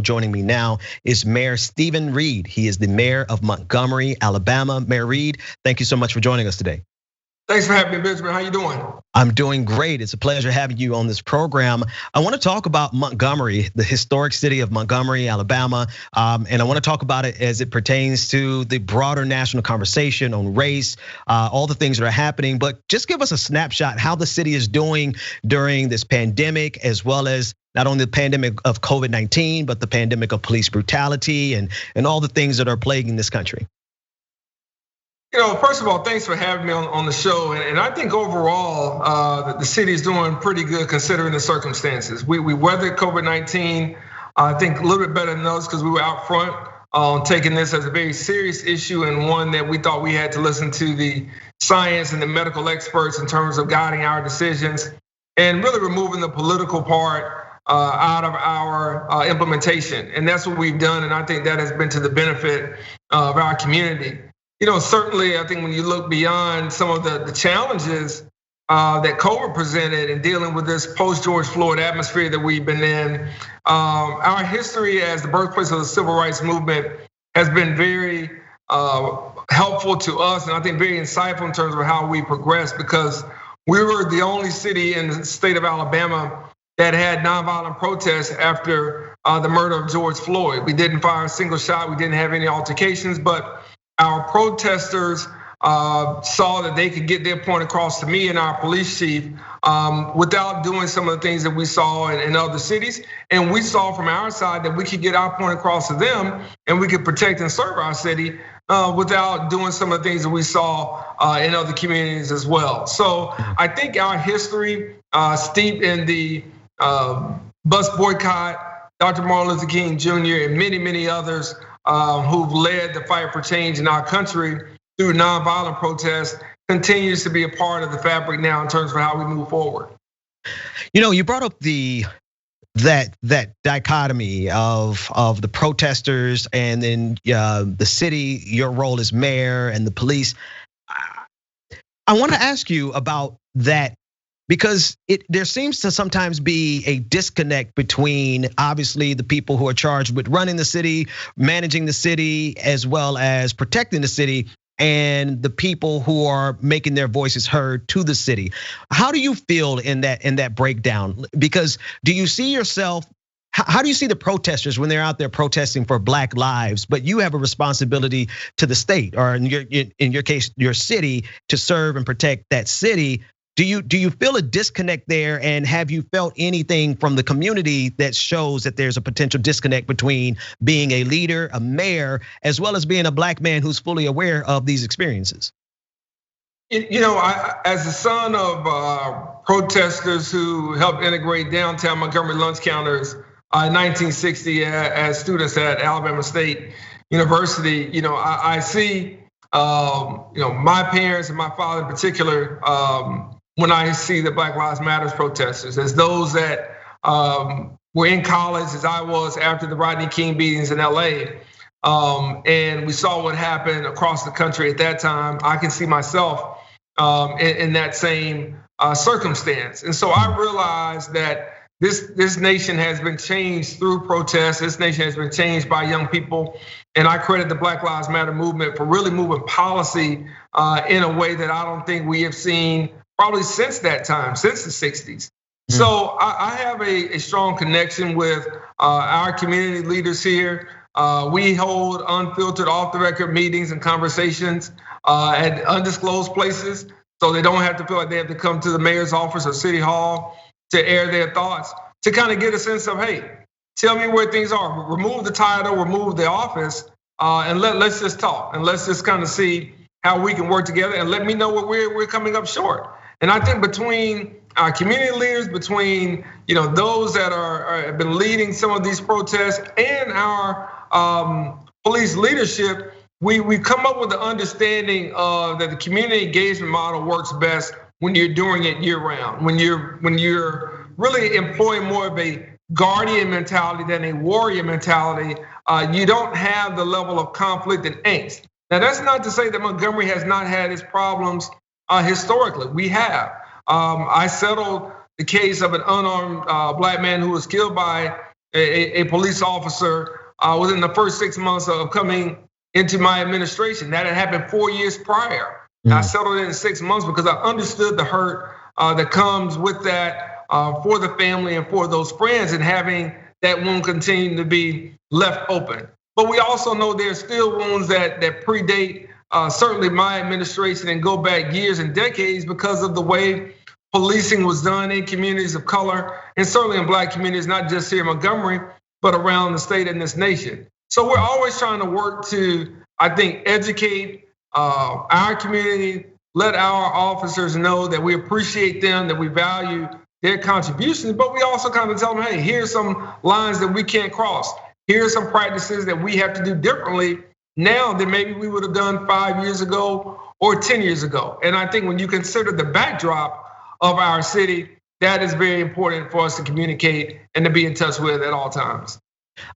Joining me now is Mayor Stephen Reed. He is the mayor of Montgomery, Alabama. Mayor Reed, thank you so much for joining us today. Thanks for having me, Benjamin. How you doing? I'm doing great. It's a pleasure having you on this program. I want to talk about Montgomery, the historic city of Montgomery, Alabama. And I want to talk about it as it pertains to the broader national conversation on race, all the things that are happening. But just give us a snapshot how the city is doing during this pandemic, as well as not only the pandemic of COVID-19, but the pandemic of police brutality and all the things that are plaguing this country. First of all, thanks for having me on the show. And I think overall, the city is doing pretty good considering the circumstances. We weathered COVID-19, I think a little bit better than those because we were out front on taking this as a very serious issue and one that we thought we had to listen to the science and the medical experts in terms of guiding our decisions and really removing the political part out of our implementation. And that's what we've done. And I think that has been to the benefit of our community. Certainly, I think when you look beyond some of the challenges that COVID presented in dealing with this post-George Floyd atmosphere that we've been in, our history as the birthplace of the civil rights movement has been very helpful to us, and I think very insightful in terms of how we progressed, because we were the only city in the state of Alabama that had nonviolent protests after the murder of George Floyd. We didn't fire a single shot, we didn't have any altercations, but our protesters saw that they could get their point across to me and our police chief without doing some of the things that we saw in other cities. And we saw from our side that we could get our point across to them and we could protect and serve our city without doing some of the things that we saw in other communities as well. So I think our history steeped in the bus boycott, Dr. Martin Luther King Jr. and many, many others who've led the fight for change in our country through nonviolent protests continues to be a part of the fabric now in terms of how we move forward. You brought up that dichotomy of the protesters and then the city, your role as mayor, and the police. I want to ask you about that, because there seems to sometimes be a disconnect between obviously the people who are charged with running the city, managing the city, as well as protecting the city, and the people who are making their voices heard to the city. How do you feel in that breakdown? Because do you see yourself? How do you see the protesters when they're out there protesting for Black lives, but you have a responsibility to the state, or in your case, your city, to serve and protect that city? Do you feel a disconnect there, and have you felt anything from the community that shows that there's a potential disconnect between being a leader, a mayor, as well as being a Black man who's fully aware of these experiences? As the son of protesters who helped integrate downtown Montgomery lunch counters in 1960 as students at Alabama State University, I see my parents and my father in particular, when I see the Black Lives Matter protesters, as those that were in college as I was after the Rodney King beatings in LA, and we saw what happened across the country at that time. I can see myself in that same circumstance. And so I realized that this nation has been changed through protests. This nation has been changed by young people. And I credit the Black Lives Matter movement for really moving policy in a way that I don't think we have seen probably since that time, since the 60s. So I have a strong connection with our community leaders here. We hold unfiltered, off the record meetings and conversations at undisclosed places, so they don't have to feel like they have to come to the mayor's office or city hall to air their thoughts, to kind of get a sense of, hey, tell me where things are. Remove the title, remove the office, and let's just talk, and let's just kind of see how we can work together, and let me know what we're coming up short. And I think between our community leaders, between those that have been leading some of these protests, and our police leadership, we come up with the understanding of that the community engagement model works best when you're doing it year round, when you're really employing more of a guardian mentality than a warrior mentality. You don't have the level of conflict and angst. Now, that's not to say that Montgomery has not had its problems historically. We have. I settled the case of an unarmed Black man who was killed by a police officer within the first 6 months of coming into my administration. That had happened 4 years prior. I settled it in 6 months because I understood the hurt that comes with that for the family and for those friends, and having that wound continue to be left open. But we also know there's still wounds that predate certainly my administration and go back years and decades because of the way policing was done in communities of color, and certainly in Black communities, not just here in Montgomery, but around the state and this nation. So we're always trying to work to, I think, educate our community, let our officers know that we appreciate them, that we value their contributions, but we also kind of tell them, hey, here's some lines that we can't cross. Here's some practices that we have to do differently now than maybe we would have done 5 years ago or 10 years ago. And I think when you consider the backdrop of our city, that is very important for us to communicate and to be in touch with at all times.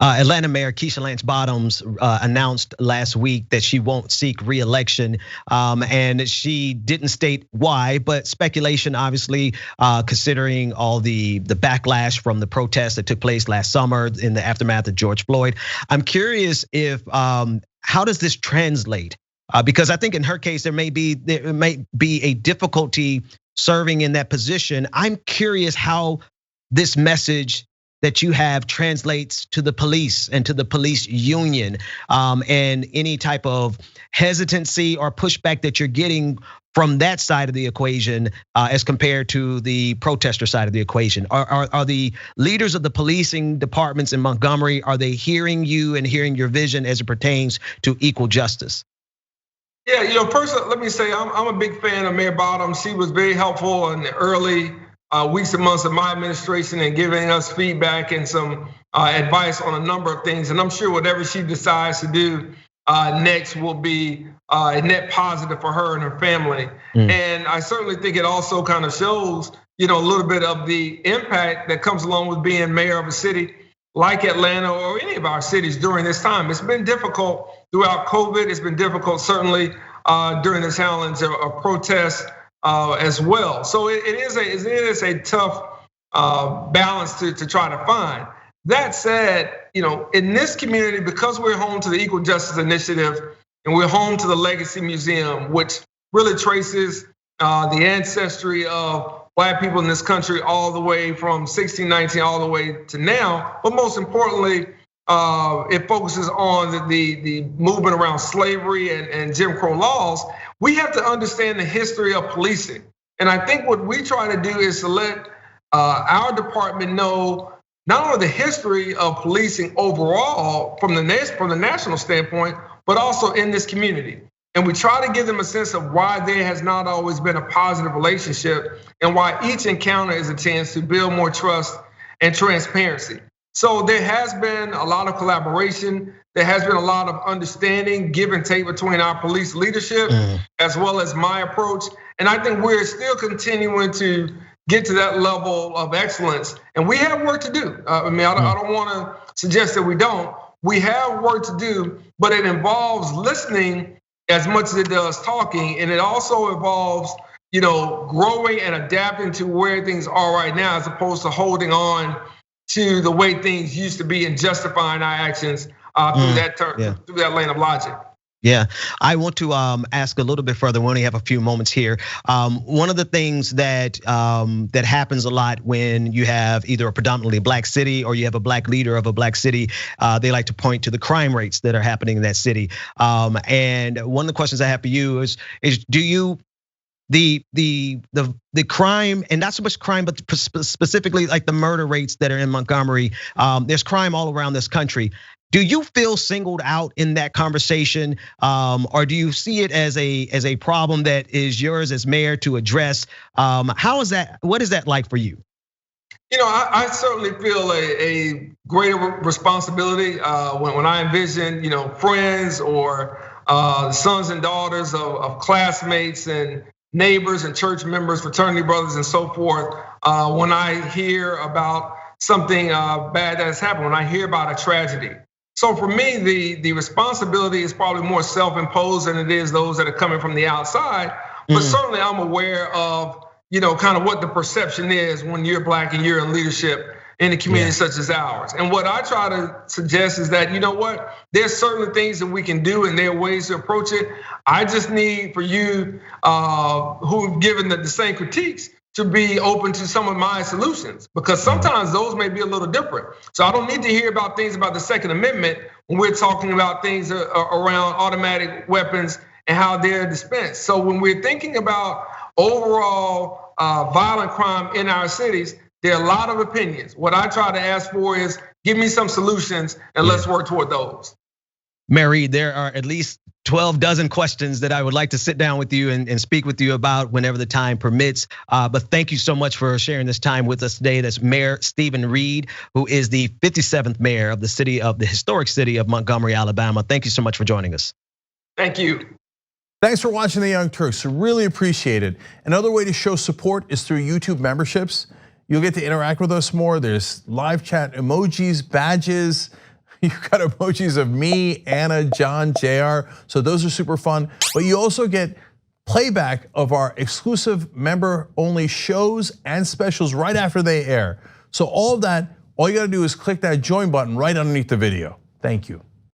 Atlanta Mayor Keisha Lance Bottoms announced last week that she won't seek re-election, and she didn't state why, but speculation, obviously, considering all the backlash from the protests that took place last summer in the aftermath of George Floyd. I'm curious if how does this translate? Because I think in her case there may be a difficulty serving in that position. I'm curious how this message that you have translates to the police and to the police union, and any type of hesitancy or pushback that you're getting from that side of the equation as compared to the protester side of the equation. Are the leaders of the policing departments in Montgomery, are they hearing you and hearing your vision as it pertains to equal justice? Yeah, first let me say I'm a big fan of Mayor Bottoms. She was very helpful in the early weeks and months of my administration and giving us feedback and some advice on a number of things. And I'm sure whatever she decides to do next will be a net positive for her and her family. And I certainly think it also kind of shows, a little bit of the impact that comes along with being mayor of a city like Atlanta or any of our cities during this time. It's been difficult throughout COVID. It's been difficult certainly during the challenge of protests as well. So it is a tough balance to try to find. That said, in this community, because we're home to the Equal Justice Initiative and we're home to the Legacy Museum, which really traces the ancestry of Black people in this country all the way from 1619 all the way to now. But most importantly, it focuses on the movement around slavery and Jim Crow laws. We have to understand the history of policing. And I think what we try to do is to let our department know not only the history of policing overall from the national standpoint, but also in this community. And we try to give them a sense of why there has not always been a positive relationship and why each encounter is a chance to build more trust and transparency. So there has been a lot of collaboration. There has been a lot of understanding, give and take between our police leadership, as well as my approach. And I think we're still continuing to get to that level of excellence. And we have work to do. I don't want to suggest that we don't. We have work to do, but it involves listening as much as it does talking. And it also involves, growing and adapting to where things are right now, as opposed to holding on to the way things used to be and justifying our actions through that lane of logic. Yeah, I want to ask a little bit further. We only have a few moments here. One of the things that happens a lot when you have either a predominantly Black city or you have a Black leader of a Black city, they like to point to the crime rates that are happening in that city. And one of the questions I have for you is do you the crime, and not so much crime, but specifically like the murder rates that are in Montgomery? There's crime all around this country. Do you feel singled out in that conversation, or do you see it as a problem that is yours as mayor to address? How is that? What is that like for you? I certainly feel a greater responsibility when I envision, friends or sons and daughters of classmates and neighbors and church members, fraternity brothers, and so forth. When I hear about something bad that has happened, when I hear about a tragedy. So for me, the responsibility is probably more self-imposed than it is those that are coming from the outside. But certainly I'm aware of, kind of what the perception is when you're Black and you're in leadership in a community such as ours. And what I try to suggest is that, you know what, there's certain things that we can do and there are ways to approach it. I just need for you who've given the same critiques to be open to some of my solutions, because sometimes those may be a little different. So I don't need to hear about things about the Second Amendment when we're talking about things around automatic weapons and how they're dispensed. So when we're thinking about overall violent crime in our cities, there are a lot of opinions. What I try to ask for is give me some solutions and let's work toward those. Mayor Reed, there are at least 12 dozen questions that I would like to sit down with you and speak with you about whenever the time permits. But thank you so much for sharing this time with us today. That's Mayor Stephen Reed, who is the 57th mayor of the historic city of Montgomery, Alabama. Thank you so much for joining us. Thank you. Thanks for watching the Young Turks. Really appreciate it. Another way to show support is through YouTube memberships. You'll get to interact with us more. There's live chat emojis, badges. You've got emojis of me, Anna, John, JR. So those are super fun. But you also get playback of our exclusive member-only shows and specials right after they air. So all of that, all you gotta do is click that join button right underneath the video. Thank you.